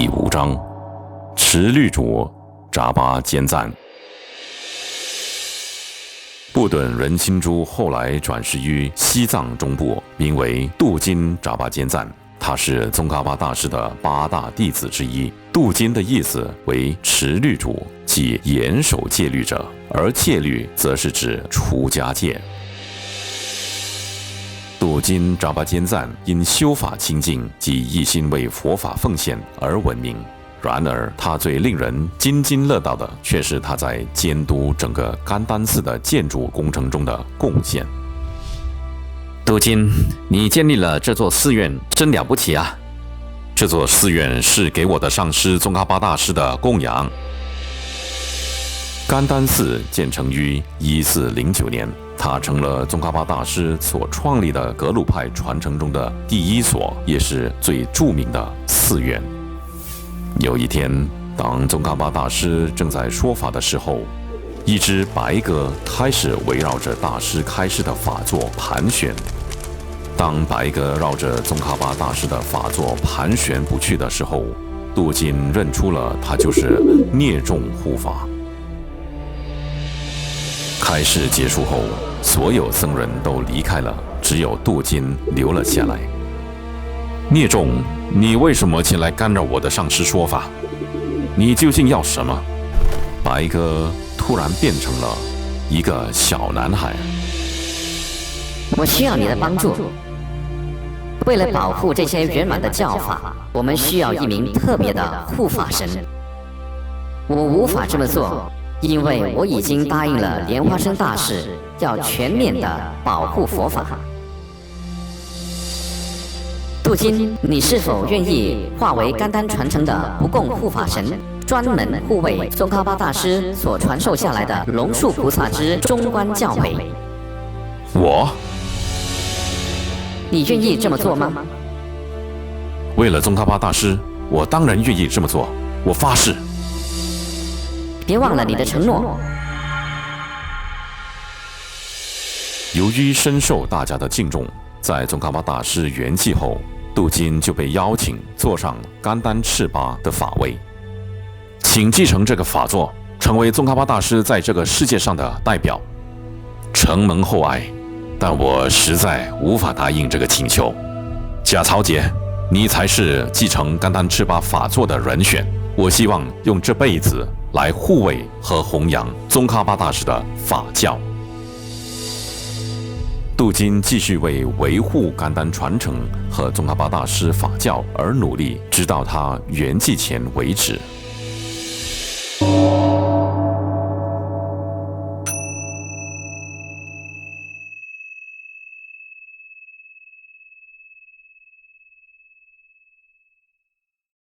第5章，持律主札巴坚赞。布顿仁亲珠后来转世于西藏中部，名为杜金札巴坚赞。他是宗喀巴大师的8大弟子之一。杜金的意思为持律主，即严守戒律者，而戒律则是指出家戒。杜金札巴坚赞因修法清净及一心为佛法奉献而闻名。然而，他最令人津津乐道的却是他在监督整个甘丹寺的建筑工程中的贡献。杜金，你建立了这座寺院，真了不起啊！这座寺院是给我的上师宗喀巴大师的供养。甘丹寺建成于1409年，它成了宗喀巴大师所创立的格鲁派传承中的第1所，也是最著名的寺院。有一天，当宗喀巴大师正在说法的时候，一只白鸽开始围绕着大师开示的法座盘旋。当白鸽绕着宗喀巴大师的法座盘旋不去的时候，杜金认出了他就是聂仲护法。开示结束后，所有僧人都离开了，只有杜金留了下来。聂仲，你为什么前来干扰我的上师说法？你究竟要什么？白鸽突然变成了一个小男孩。我需要你的帮助。为了保护这些圆满的教法，我们需要一名特别的护法神。我无法这么做，因为我已经答应了莲花生大士，要全面的保护佛法。杜金，你是否愿意化为甘丹传承的不共护法神，专门护卫宗喀巴大师所传授下来的龙树菩萨之中观教诲？你愿意这么做吗？为了宗喀巴大师，我当然愿意这么做，我发誓。别忘了你的承诺。由于深受大家的敬重，在宗喀巴大师圆寂后，杜金就被邀请坐上甘丹赤巴的法位，请继承这个法座，成为宗喀巴大师在这个世界上的代表。承蒙厚爱，但我实在无法答应这个请求。贾曹杰，你才是继承甘丹赤巴法座的人选。我希望用这辈子来护卫和弘扬宗喀巴大师的法教。杜金继续为维护甘丹传承和宗喀巴大师法教而努力，直到他圆寂前为止。